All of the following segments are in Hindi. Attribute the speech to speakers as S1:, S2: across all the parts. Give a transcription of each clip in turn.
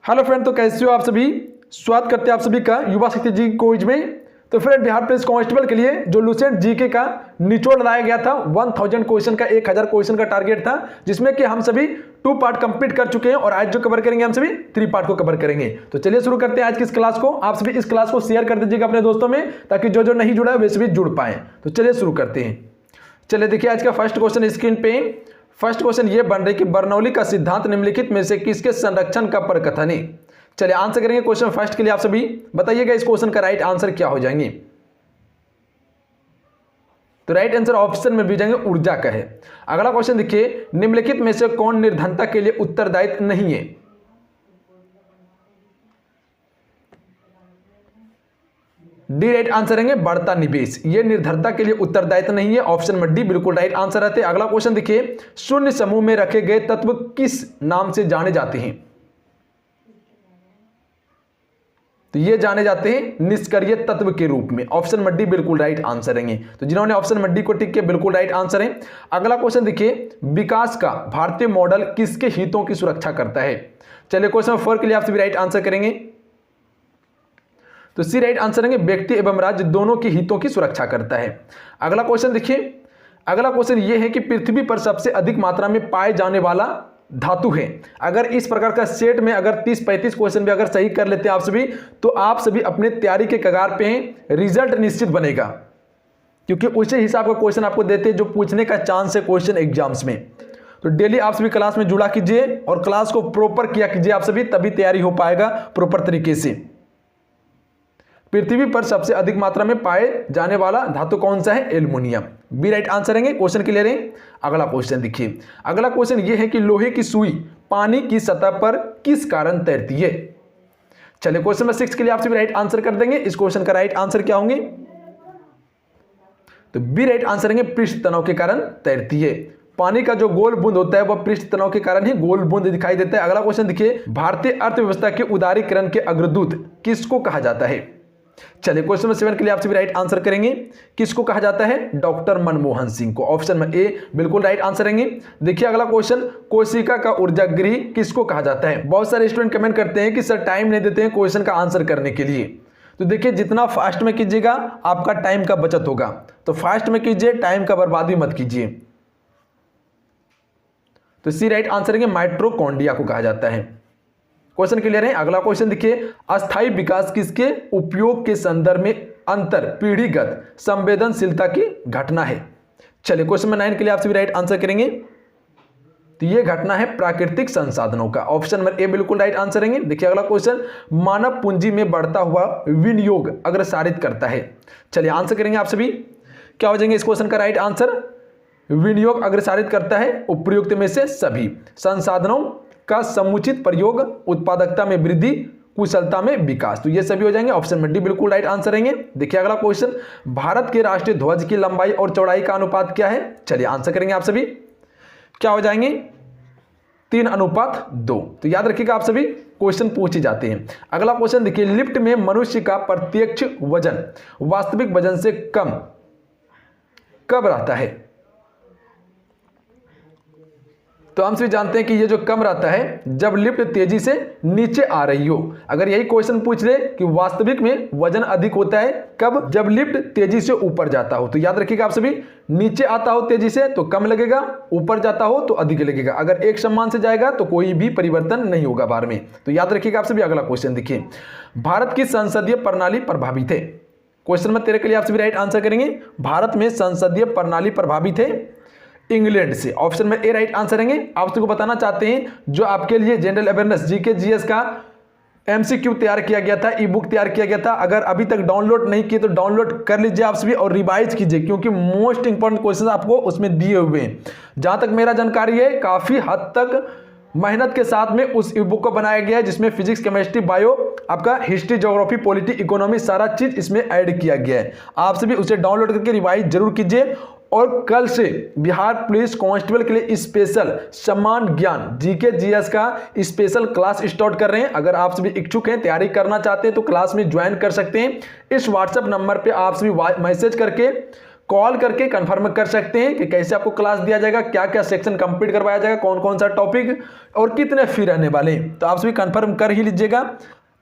S1: हेलो फ्रेंड, तो कैसे हो आप सभी। स्वागत करते हैं आप सभी का युवा शक्ति जी क्विज में। तो फ्रेंड, बिहार पुलिस कांस्टेबल के लिए जो लुसेंट जीके का निचोड़ लाया गया था 1000 क्वेश्चन का, 1000 क्वेश्चन का टारगेट था, जिसमें कि हम सभी 2 पार्ट कंप्लीट कर चुके हैं और आज जो कवर करेंगे हम सभी 3 पार्ट को कवर करेंगे। तो चलिए शुरू करते हैं आज की इस क्लास को। आप सभी इस क्लास को शेयर कर दीजिएगा अपने दोस्तों में, ताकि जो जो नहीं जुड़ा है वे सभी जुड़ पाए। तो चलिए शुरू करते हैं। चलिए देखिए आज का फर्स्ट क्वेश्चन स्क्रीन पे। फर्स्ट क्वेश्चन ये बन रही कि बर्नौली का सिद्धांत निम्नलिखित में से किसके संरक्षण का प्रकथन है। चलिए आंसर करेंगे क्वेश्चन फर्स्ट के लिए। आप सभी बताइएगा इस क्वेश्चन का राइट आंसर क्या हो जाएंगे। तो राइट आंसर ऑप्शन में भी जाएंगे ऊर्जा का है। अगला क्वेश्चन देखिए, निम्नलिखित में से कौन निर्धनता के लिए उत्तरदायित्व नहीं है। डी राइट आंसर रहेंगे बढ़ता निवेश, ये निर्धनता के लिए उत्तरदायित्व नहीं है। ऑप्शन में डी बिल्कुल राइट आंसर रहते हैं। अगला क्वेश्चन देखिए, शून्य समूह में रखे गए तत्व किस नाम से जाने जाते हैं। तो ये जाने जाते हैं निष्क्रिय तत्व के रूप में। ऑप्शन में डी बिल्कुल राइट आंसर रहेंगे। तो जिन्होंने ऑप्शन में डी को टिक किया बिल्कुल राइट आंसर है। अगला क्वेश्चन देखिए, विकास का भारतीय मॉडल किसके हितों की सुरक्षा करता है। चलिए क्वेश्चन 4 के लिए आप सभी राइट आंसर करेंगे। तो सी राइट आंसर रहेंगे व्यक्ति एवं राज्य दोनों के हितों की सुरक्षा करता है। अगला क्वेश्चन देखिए, अगला क्वेश्चन ये है कि पृथ्वी पर सबसे अधिक मात्रा में पाए जाने वाला धातु है। अगर इस प्रकार का सेट में अगर 30-35 क्वेश्चन भी अगर सही कर लेते हैं आप सभी, तो आप सभी अपने तैयारी के कगार पे हैं, रिजल्ट निश्चित बनेगा, क्योंकि उसी हिसाब का क्वेश्चन आपको देते हैं जो पूछने का चांस है क्वेश्चन एग्जाम्स में। तो डेली आप सभी क्लास में जुड़ा कीजिए और क्लास को प्रॉपर किया कीजिए आप सभी, तभी तैयारी हो पाएगा प्रॉपर तरीके से। पृथ्वी पर सबसे अधिक मात्रा में पाए जाने वाला धातु कौन सा है। एल्युमिनियम। बी राइट आंसर रहेंगे। क्वेश्चन क्लियर है। अगला क्वेश्चन देखिए, अगला क्वेश्चन ये है कि लोहे की सुई पानी की सतह पर किस कारण तैरती है। चलिए क्वेश्चन नंबर 6 के लिए आप सभी राइट आंसर कर देंगे। इस क्वेश्चन का राइट आंसर क्या होंगे। तो बी राइट आंसर रहेंगे पृष्ठ तनाव के कारण तैरती है। पानी का जो गोल बूंद होता है वह पृष्ठ तनाव के कारण ही गोल बूंद दिखाई देता है। अगला क्वेश्चन देखिए, भारतीय अर्थव्यवस्था के उदारीकरण के अग्रदूत किसको कहा जाता है। चलिए क्वेश्चन नंबर 7 के लिए आप सभी राइट आंसर करेंगे। किसको कहा जाता है। डॉक्टर मनमोहन सिंह को। ऑप्शन में ए बिल्कुल राइट आंसर रहेंगे। देखिए अगला क्वेश्चन, कोशिका का ऊर्जागृह किसको कहा जाता है। बहुत सारे स्टूडेंट कमेंट करते हैं कि सर टाइम नहीं देते हैं क्वेश्चन का आंसर करने के लिए। तो देखिए जितना फास्ट में कीजिएगा आपका टाइम का बचत होगा, तो फास्ट में कीजिए, टाइम का बर्बादी मत कीजिए। तो सी राइट आंसर रहेंगे माइटोकॉन्ड्रिया को कहा जाता है। क्वेश्चन क्लियर है। अगला क्वेश्चन देखिए, अस्थायी विकास किसके उपयोग के संदर्भ में अंतर पीढ़ीगत संवेदनशीलता की घटना है। चलिए क्वेश्चन नंबर 9 के लिए आप सभी राइट आंसर करेंगे। तो ये घटना है प्राकृतिक संसाधनों का। ऑप्शन नंबर ए बिल्कुल राइट आंसर रहेंगे। देखिए अगला क्वेश्चन, मानव पूंजी में बढ़ता हुआ विनियोग अग्रसारित करता है। चलिए आंसर करेंगे आप सभी, क्या हो जाएंगे इस क्वेश्चन का राइट आंसर। विनियोग अग्रसारित करता है उपयुक्त में से सभी संसाधनों का समुचित प्रयोग, उत्पादकता में वृद्धि, कुशलता में विकास। तो ये सभी हो जाएंगे। ऑप्शन में डी बिल्कुल राइट आंसर रहेंगे। देखिए अगला क्वेश्चन, भारत के राष्ट्रीय ध्वज की लंबाई और चौड़ाई का अनुपात क्या है। चलिए आंसर करेंगे आप सभी, क्या हो जाएंगे 3:2। तो याद रखिएगा आप सभी क्वेश्चन पूछे जाते हैं। अगला क्वेश्चन देखिए, लिफ्ट में मनुष्य का प्रत्यक्ष वजन वास्तविक वजन से कम कब रहता है। तो हम सभी जानते हैं कि ये जो कम रहता है जब लिफ्ट तेजी से नीचे आ रही हो। अगर यही क्वेश्चन पूछ ले कि वास्तविक में वजन अधिक होता है कब, जब लिफ्ट तेजी से ऊपर जाता हो। तो याद रखिएगा आप सभी, नीचे आता हो तेजी से तो कम लगेगा, ऊपर जाता हो तो अधिक लगेगा। अगर एक समान से जाएगा तो कोई भी परिवर्तन नहीं होगा बार में। तो याद रखिएगा आप सभी। अगला क्वेश्चन देखिए, भारत की संसदीय प्रणाली प्रभावित है। क्वेश्चन नंबर 13 के लिए आप सभी राइट आंसर करेंगे। भारत में संसदीय प्रणाली प्रभावित है इंग्लैंड से। ऑप्शन में ए राइट आंसर रहेंगे। आप सबको बताना चाहते हैं जो आपके लिए जनरल अवेयरनेस जीके जीएस का एमसीक्यू तैयार किया गया था, ई बुक तैयार किया गया था। अगर अभी तक डाउनलोड नहीं किए तो डाउनलोड कर लीजिए आप सभी और रिवाइज कीजिए, क्योंकि मोस्ट इंपॉर्टेंट क्वेश्चन आपको उसमें दिए हुए हैं। जहां तक मेरा जानकारी है काफी हद तक मेहनत के साथ में उस ई बुक को बनाया गया है, जिसमें फिजिक्स, केमिस्ट्री, बायो, आपका हिस्ट्री, ज्योग्राफी, पॉलिटी, इकोनॉमी सारा चीज इसमें ऐड किया गया है। आप सभी उसे डाउनलोड करके रिवाइज जरूर कीजिए। और कल से बिहार पुलिस कांस्टेबल के लिए स्पेशल सम्मान ज्ञान जीके जीएस का स्पेशल क्लास स्टार्ट कर रहे हैं। अगर आप सभी इच्छुक हैं, तैयारी करना चाहते हैं तो क्लास में ज्वाइन कर सकते हैं। इस व्हाट्सएप नंबर पे आप सभी मैसेज करके कॉल करके कंफर्म कर सकते हैं कि कैसे आपको क्लास दिया जाएगा, क्या क्या सेक्शन कंप्लीट करवाया जाएगा, कौन कौन सा टॉपिक और कितने फी रहने वाले हैं। तो आप सभी कंफर्म कर ही लीजिएगा।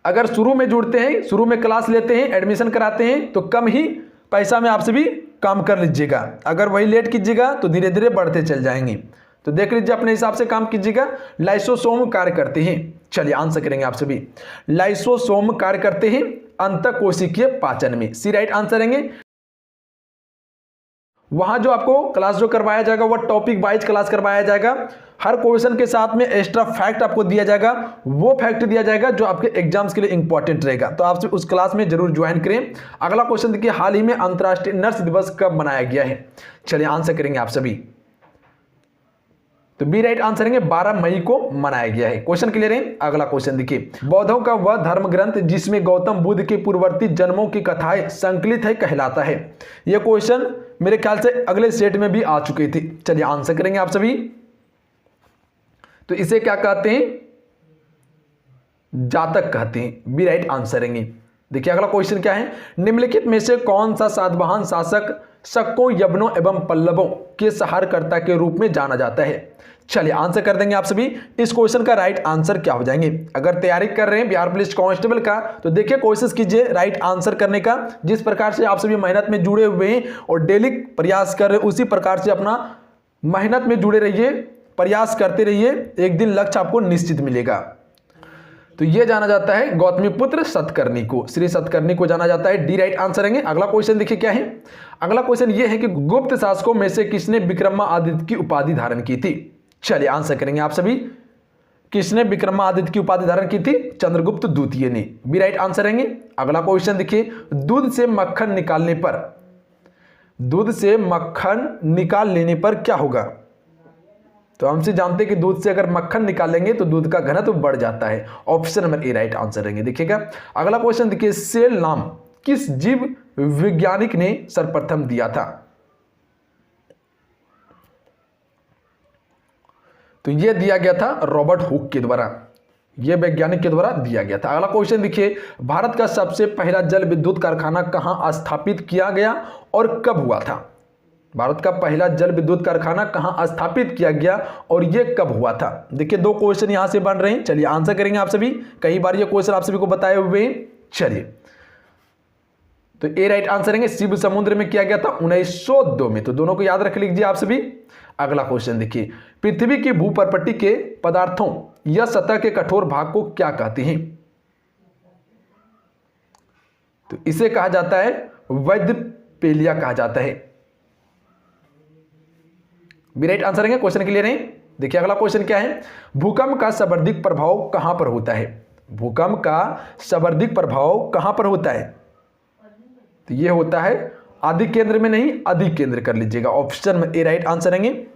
S1: अगर शुरू में जुड़ते हैं, शुरू में क्लास लेते हैं, एडमिशन कराते हैं तो कम ही पैसा में आप सभी काम कर लीजिएगा। अगर वही लेट कीजिएगा तो धीरे धीरे बढ़ते चल जाएंगे। तो देख लीजिए, अपने हिसाब से काम कीजिएगा। लाइसोसोम कार्य करते हैं, चलिए आंसर करेंगे आप सभी। लाइसोसोम कार्य करते हैं अंतःकोशिकीय पाचन में, सी राइट आंसर रहेंगे। वहां जो आपको क्लास जो करवाया जाएगा वह टॉपिक वाइज क्लास करवाया जाएगा। हर क्वेश्चन के साथ में एक्स्ट्रा फैक्ट आपको दिया जाएगा, वो फैक्ट दिया जाएगा जो आपके एग्जाम्स के लिए इंपॉर्टेंट रहेगा। तो आप उस क्लास में जरूर ज्वाइन करें। अगला क्वेश्चन देखिए, हाल ही में अंतर्राष्ट्रीय नर्स दिवस कब मनाया गया है? चलिए आंसर करेंगे आप सभी। तो बी राइट आंसर रहेंगे 12 मई को मनाया गया है। क्वेश्चन क्लियर है? अगला क्वेश्चन देखिए, बौद्धों का वह धर्म ग्रंथ जिसमें गौतम बुद्ध के पूर्ववर्ती जन्मों की कथाएं संकलित है कहलाता है। यह क्वेश्चन मेरे ख्याल से अगले सेट में भी आ चुकी थी। चलिए आंसर करेंगे आप सभी। तो इसे क्या कहते हैं? जातक कहते हैं, बी राइट आंसर रहेंगे। देखिए अगला क्वेश्चन क्या है, निम्नलिखित में से कौन सा सातवाहन शासक शकों, यवनों एवं पल्लवों के सहारकर्ता के रूप में जाना जाता है? चलिए आंसर कर देंगे आप सभी। इस क्वेश्चन का राइट आंसर क्या हो जाएंगे? अगर तैयारी कर रहे हैं बिहार पुलिस कांस्टेबल का तो देखिए कोशिश कीजिए राइट आंसर करने का। जिस प्रकार से आप सभी मेहनत में जुड़े हुए हैं और डेली प्रयास कर रहे हैं, उसी प्रकार से अपना मेहनत में जुड़े रहिए, प्रयास करते रहिए, एक दिन लक्ष्य आपको निश्चित मिलेगा। तो ये जाना जाता है गौतमीपुत्र सतकर्णी को, श्री सतकर्णी को जाना जाता है, डी राइट आंसर रहेंगे। अगला क्वेश्चन देखिए क्या है। अगला क्वेश्चन ये है कि गुप्त शासकों में से किसने विक्रमादित्य की उपाधि धारण की थी? चलिए आंसर करेंगे आप सभी। किसने विक्रमादित्य की उपाधि धारण की थी? चंद्रगुप्त द्वितीय ने, बी राइट आंसर रहेंगे। अगला क्वेश्चन देखिए, दूध से मक्खन निकालने पर, दूध से मक्खन निकाल लेने पर क्या होगा? तो हमसे जानते हैं कि दूध से अगर मक्खन निकालेंगे तो दूध का घनत्व बढ़ जाता है। Option number A right answer रहेंगे। देखिएगा अगला क्वेश्चन देखिए, सेल नाम किस जीव वैज्ञानिक ने सर्वप्रथम दिया था? तो यह दिया गया था रॉबर्ट हुक के द्वारा, यह वैज्ञानिक के द्वारा दिया गया था। अगला क्वेश्चन देखिए, भारत का सबसे पहला जल विद्युत कारखाना कहां स्थापित किया गया और कब हुआ था? भारत का पहला जल विद्युत कारखाना कहां स्थापित किया गया और यह कब हुआ था? देखिए दो क्वेश्चन यहां से बन रहे हैं, चलिए आंसर करेंगे आप सभी। कई बार ये क्वेश्चन आप सभी को बताए हुए हैं। चलिए तो ए राइट आंसर रहेंगे, शिव समुद्र में किया गया था 1902 में। तो दोनों को याद रख लीजिए आप सभी। अगला क्वेश्चन देखिए, पृथ्वी की भूपर्पटी के पदार्थों या सतह के कठोर भाग को क्या कहते हैं? तो इसे कहा जाता है वैद्यपेलिया कहा जाता है, बी राइट आंसर रहेंगे। क्वेश्चन क्लियर है? देखिए अगला क्वेश्चन क्या है, भूकंप का सर्वाधिक प्रभाव कहां पर होता है? भूकंप का सर्वाधिक प्रभाव कहां पर होता है? तो यह होता है आदि केंद्र में, नहीं अधिक केंद्र कर लीजिएगा। ऑप्शन में ए राइट आंसर रहेंगे।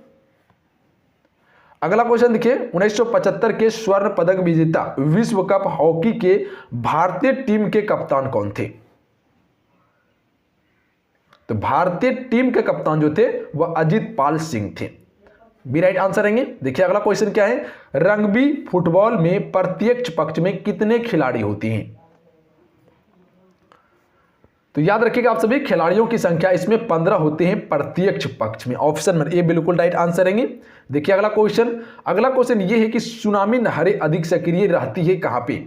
S1: अगला क्वेश्चन देखिए, 1975 के स्वर्ण पदक विजेता विश्व कप हॉकी के भारतीय टीम के कप्तान कौन थे? तो भारतीय टीम के कप्तान जो थे वह अजित पाल सिंह थे, बी राइट आंसर रहेंगे। देखिए अगला क्वेश्चन क्या है, रग्बी फुटबॉल में प्रत्यक्ष पक्ष में कितने खिलाड़ी होते हैं? तो याद रखिएगा आप सभी, खिलाड़ियों की संख्या इसमें 15 होते हैं प्रत्यक्ष पक्ष में। ऑप्शन में ए बिल्कुल राइट आंसर रहेंगे। देखिए अगला क्वेश्चन ये है कि सुनामी लहरें अधिक सक्रिय रहती है कहां पे?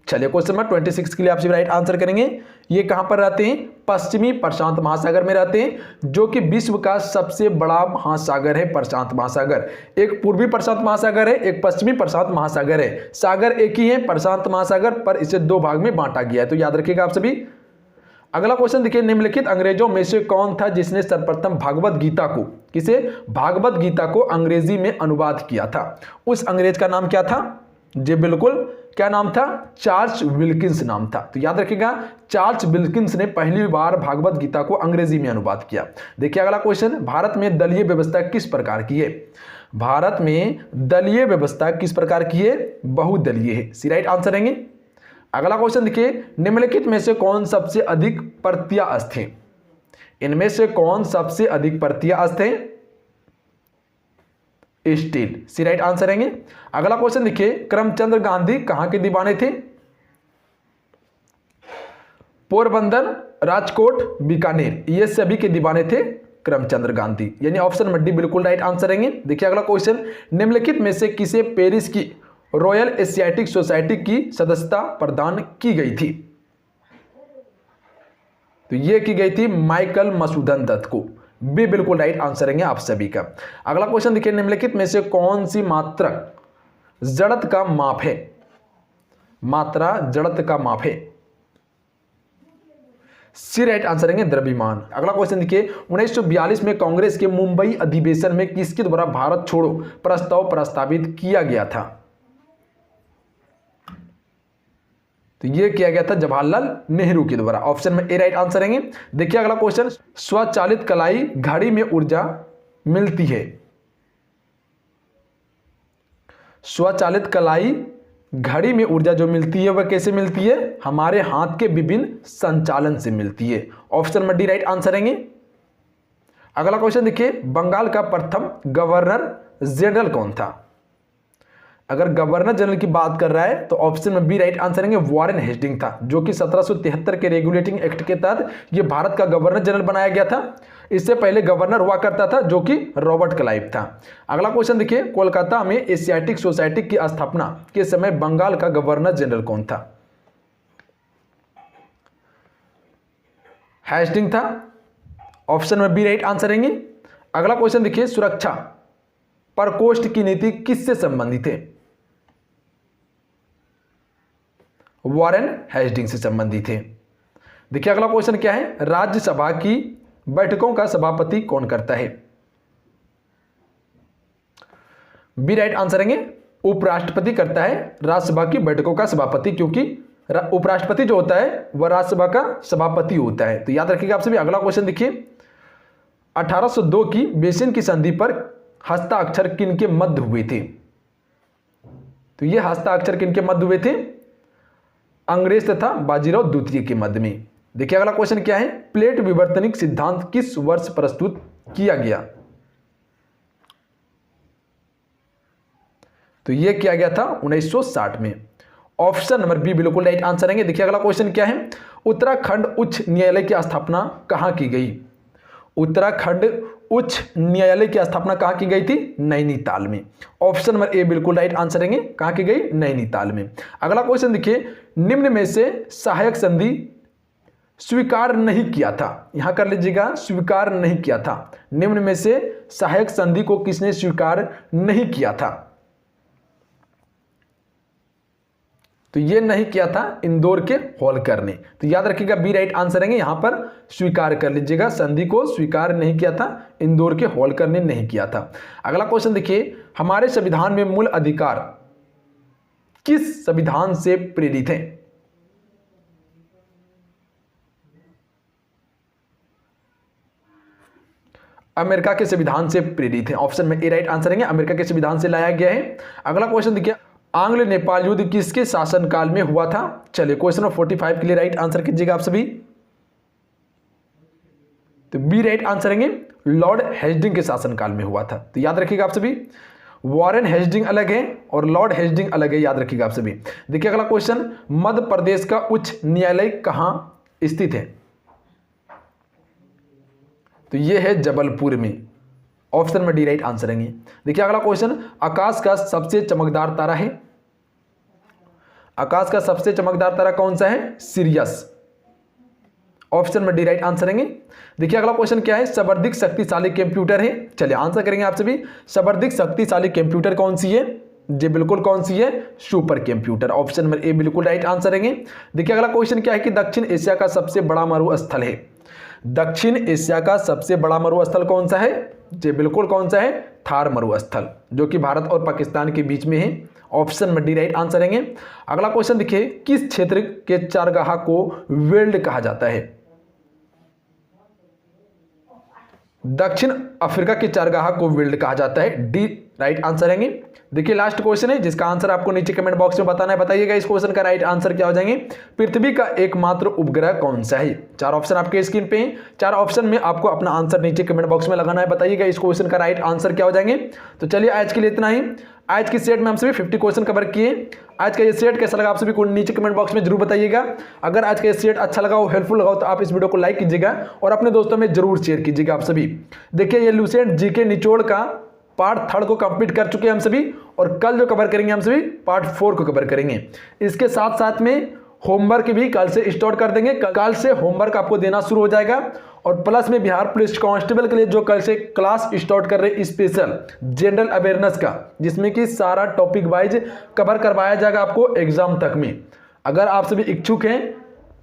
S1: चलिए क्वेश्चन नंबर 26 के लिए आप सभी राइट आंसर करेंगे। ये कहां पर रहते हैं? पश्चिमी प्रशांत महासागर में रहते हैं, जो कि विश्व का सबसे बड़ा महासागर है प्रशांत महासागर। एक पूर्वी प्रशांत महासागर है, एक पश्चिमी प्रशांत महासागर है। सागर एक ही है प्रशांत महासागर, पर इसे दो भाग में बांटा गया है। तो याद रखिएगा आप सभी। अगला क्वेश्चन देखिए, निम्नलिखित अंग्रेजों में से कौन था जिसने सर्वप्रथम भागवत गीता को, किसे? भागवत गीता को अंग्रेजी में अनुवाद किया था? उस अंग्रेज का नाम क्या था? जी बिल्कुल, क्या नाम था? चार्ल्स विल्किंस नाम था। तो याद रखिएगा, चार्ल्स विल्किंस ने पहली बार भागवत गीता को अंग्रेजी में अनुवाद किया। देखिए अगला क्वेश्चन, भारत में दलीय व्यवस्था किस प्रकार की है? भारत में दलीय व्यवस्था किस प्रकार की है? बहुदलीय है, सी राइट आंसर रहेंगे। अगला क्वेश्चन देखिए, निम्नलिखित में से कौन सबसे अधिक प्रत्ययस्थ है? इनमें से कौन सबसे अधिक प्रत्ययस्थ है? स्टील, सी राइट आंसर रहेंगे। अगला क्वेश्चन देखिए, करमचंद गांधी कहां के दीवाने थे? पोरबंदर राजकोट, बीकानेर, ये सभी के दीवाने थे करमचंद गांधी, यानी ऑप्शन नंबर डी बिल्कुल राइट आंसर रहेंगे। देखिए अगला क्वेश्चन, निम्नलिखित में से किसे पेरिस की रॉयल एशियाटिक सोसाइटी की सदस्यता प्रदान की गई थी? तो ये की गई थी माइकल मसूदन दत्त को। बी बिल्कुल राइट आंसर रहेंगे आप सभी का। अगला क्वेश्चन देखिए, निम्नलिखित में से कौन सी मात्रा जड़त्व का माप है? मात्रा जड़त्व का माप है। सी राइट आंसर रहेंगे द्रव्यमान। अगला क्वेश्चन देखिए, 1942 में कांग्रेस के मुंबई अधिवेशन में किसके द्वारा भारत छोड़ो प्रस्ताव प्रस्तावित किया गया था? तो यह किया गया था जवाहरलाल नेहरू के द्वारा। ऑप्शन में ए राइट आंसर रहेंगे। देखिए अगला क्वेश्चन, स्वचालित कलाई घड़ी में ऊर्जा मिलती है। स्वचालित कलाई घड़ी में ऊर्जा जो मिलती है वह कैसे मिलती है? हमारे हाथ के विभिन्न संचालन से मिलती है। ऑप्शन में डी राइट आंसर रहेंगे। अगला क्वेश्चन देखिए, बंगाल का प्रथम गवर्नर जनरल कौन था? अगर गवर्नर जनरल की बात कर रहा है तो ऑप्शन में बी राइट आंसर रहेंगे, वॉरेन हेस्टिंग था, जो कि 1773 के रेगुलेटिंग एक्ट के तहत ये भारत का गवर्नर जनरल बनाया गया था। इससे पहले गवर्नर हुआ करता था जो कि रॉबर्ट क्लाइव था। अगला क्वेश्चन देखिए, कोलकाता में एशियाटिक सोसाइटी की स्थापना के समय बंगाल का गवर्नर जनरल कौन था? हेस्टिंग था। ऑप्शन में बी राइट आंसर रहेंगे। अगला क्वेश्चन देखिए, सुरक्षा प्रकोष्ठ की नीति किससे संबंधित है? वॉरेन हेस्टिंग से संबंधित है। देखिए अगला क्वेश्चन क्या है, राज्यसभा की बैठकों का सभापति कौन करता है? बी राइट आंसर रहेंगे, उपराष्ट्रपति करता है राज्यसभा की बैठकों का सभापति, क्योंकि उपराष्ट्रपति जो होता है वह राज्यसभा का सभापति होता है। तो याद रखिएगा आप सभी। अगला क्वेश्चन देखिए, 1802 की बेसिन की संधि पर हस्ताक्षर किनके मध्य हुए थे? तो ये हस्ताक्षर किनके मध्य हुए थे? अंग्रेज तथा बाजीराव द्वितीय के मध्य में। देखिए अगला क्वेश्चन क्या है, प्लेट विवर्तनिक सिद्धांत किस वर्ष प्रस्तुत किया गया? तो यह किया गया था 1960 में। ऑप्शन नंबर बी बिल्कुल राइट आंसर रहेंगे। देखिए अगला क्वेश्चन क्या है, उत्तराखंड उच्च न्यायालय की स्थापना कहां की गई? उत्तराखंड उच्च न्यायालय की स्थापना कहां की गई थी? नैनीताल में। ऑप्शन नंबर ए बिल्कुल राइट आंसर रहेंगे। कहां की गई? नैनीताल में। अगला क्वेश्चन देखिए, निम्न में से सहायक संधि स्वीकार नहीं किया था? यहां कर लीजिएगा, स्वीकार नहीं किया था। निम्न में से सहायक संधि को किसने स्वीकार नहीं किया था? तो ये नहीं किया था इंदौर के होलकर ने। तो याद रखिएगा बी राइट आंसर रहेंगे। यहां पर स्वीकार कर लीजिएगा, संधि को स्वीकार नहीं किया था, इंदौर के होलकर ने नहीं किया था। अगला क्वेश्चन देखिए, हमारे संविधान में मूल अधिकार किस संविधान से प्रेरित है? अमेरिका के संविधान से प्रेरित है। ऑप्शन में ए राइट आंसर रहेंगे, अमेरिका के संविधान से लाया गया है। अगला क्वेश्चन देखिए, आंग्ल नेपाल युद्ध किसके शासनकाल में हुआ था? चलिए क्वेश्चन नंबर 45 के लिए राइट आंसर कीजिएगा आप सभी। तो बी राइट आंसर रहेंगे, लॉर्ड हेस्टिंग के शासनकाल में हुआ था। तो याद रखिएगा आप सभी, वॉरेन हेस्टिंग अलग है और लॉर्ड हेस्टिंग अलग है, याद रखिएगा आप सभी। देखिए अगला क्वेश्चन, मध्य प्रदेश का उच्च न्यायालय कहां स्थित है? तो यह है जबलपुर में। ऑप्शन में डी राइट आंसर रहेंगे। देखिए अगला क्वेश्चन, आकाश का सबसे चमकदार तारा है? आकाश का सबसे चमकदार तारा कौन सा है? सिरियस। ऑप्शन में डी राइट आंसर रहेंगे। देखिए अगला क्वेश्चन क्या है, सर्वाधिक शक्तिशाली कंप्यूटर है? चलिए आंसर करेंगे आप सभी। सर्वाधिक शक्तिशाली कंप्यूटर कौन सी है? जी बिल्कुल कौन सी है? Super computer. Option number A बिल्कुल राइट आंसर रहेंगे। देखिए अगला क्वेश्चन क्या है कि दक्षिण एशिया का सबसे बड़ा मरुस्थल है? दक्षिण एशिया का सबसे बड़ा मरुस्थल कौन सा है? जी बिल्कुल कौन सा है? थार मरुस्थल, जो कि भारत और पाकिस्तान के बीच में है। ऑप्शन में डी राइट आंसर रहेंगे। अगला क्वेश्चन देखिए, किस क्षेत्र के चारगाह को वेल्ड कहा जाता है? दक्षिण अफ्रीका के चारगाह को वेल्ड कहा जाता है। डी राइट आंसर रहेंगे। देखिए लास्ट क्वेश्चन है जिसका आंसर आपको नीचे कमेंट बॉक्स में बताना है। बताइएगा इस क्वेश्चन का राइट आंसर क्या हो जाएंगे। पृथ्वी का एकमात्र उपग्रह कौन सा है? चार ऑप्शन आपके स्क्रीन पे हैं। चार ऑप्शन में आपको अपना आंसर नीचे कमेंट बॉक्स में लगाना है। बताइएगा इस क्वेश्चन का राइट आंसर क्या हो जाएंगे। तो चलिए आज के लिए इतना ही। आज की सेट में हम सभी 50 क्वेश्चन कवर किए। आज का ये सेट कैसा लगा आप सभी को नीचे कमेंट बॉक्स में जरूर बताइएगा। अगर आज का ये सेट अच्छा लगा हो, हेल्पफुल लगा हो, तो आप इस वीडियो को लाइक कीजिएगा और अपने दोस्तों में जरूर शेयर कीजिएगा। आप सभी देखिए, ये लुसेंट जीके निचोड़ का पार्ट 3 को कंप्लीट कर चुके हैं हम सभी, और कल जो कवर करेंगे हम सभी पार्ट 4 को कवर करेंगे। इसके साथ साथ में होमवर्क भी कल से स्टार्ट कर देंगे। कल से होमवर्क आपको देना शुरू हो जाएगा, और प्लस में बिहार पुलिस कांस्टेबल के लिए जो कल से क्लास स्टार्ट कर रहे हैं स्पेशल जनरल अवेयरनेस का, जिसमें कि सारा टॉपिक वाइज कवर करवाया जाएगा आपको एग्जाम तक में। अगर आप सभी इच्छुक हैं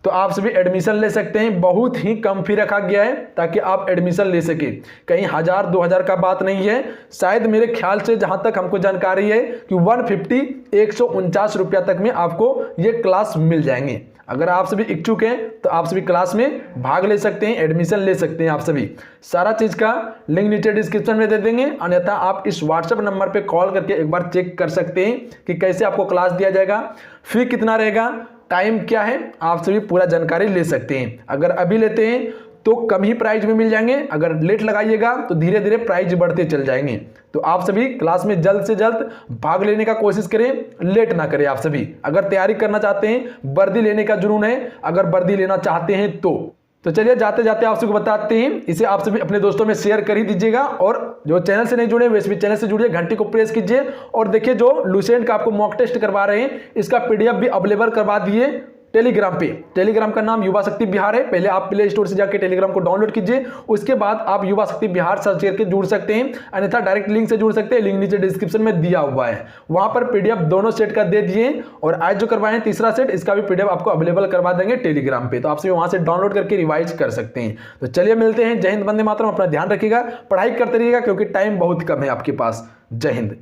S1: तो आप सभी एडमिशन ले सकते हैं। बहुत ही कम फी रखा गया है ताकि आप एडमिशन ले सके। कहीं 1000-2000 का बात नहीं है। शायद मेरे ख्याल से जहां तक हमको जानकारी है कि 150-149 रुपया तक में आपको ये क्लास मिल जाएंगे। अगर आप सभी इच्छुक हैं तो आप सभी क्लास में भाग ले सकते हैं, एडमिशन ले सकते हैं। आप सभी सारा चीज का लिंक नीचे डिस्क्रिप्शन में दे देंगे, अन्यथा आप इस व्हाट्सएप नंबर पे कॉल करके एक बार चेक कर सकते हैं कि कैसे आपको क्लास दिया जाएगा, फी कितना रहेगा, टाइम क्या है, आप सभी पूरा जानकारी ले सकते हैं। अगर अभी लेते हैं तो कम ही प्राइस में मिल जाएंगे, अगर लेट लगाइएगा तो धीरे धीरे प्राइस बढ़ते चल जाएंगे। तो आप सभी क्लास में जल्द से जल्द भाग लेने का कोशिश करें, लेट ना करें। आप सभी अगर तैयारी करना चाहते हैं, वर्दी लेने का जुनून है, अगर वर्दी लेना चाहते हैं तो चलिए जाते जाते आप सबको बताते हैं। इसे आप सभी अपने दोस्तों में शेयर कर ही दीजिएगा, और जो चैनल से नहीं जुड़े वैसे भी चैनल से जुड़िए, घंटी को प्रेस कीजिए। और देखिए, जो लुसेंट का आपको मॉक टेस्ट करवा रहे हैं, इसका पीडीएफ भी अवेलेबल करवा दिए टेलीग्राम पे। टेलीग्राम का नाम युवा शक्ति बिहार है। पहले आप प्ले स्टोर से जाकर टेलीग्राम को डाउनलोड कीजिए, उसके बाद आप युवा शक्ति बिहार सर्च करके जुड़ सकते हैं, अन्यथा डायरेक्ट लिंक से जुड़ सकते हैं। लिंक नीचे डिस्क्रिप्शन में दिया हुआ है, वहां पर पीडीएफ दोनों सेट का दे दिए। और आज जो करवाए तीसरा सेट, इसका भी पीडीएफ आपको अवेलेबल करवा देंगे टेलीग्राम पे, तो आप सभी वहां से डाउनलोड करके रिवाइज कर सकते हैं। तो चलिए मिलते हैं। जय हिंद, वंदे मातरम। अपना ध्यान रखिएगा, पढ़ाई करते रहिएगा क्योंकि टाइम बहुत कम है आपके पास। जय हिंद।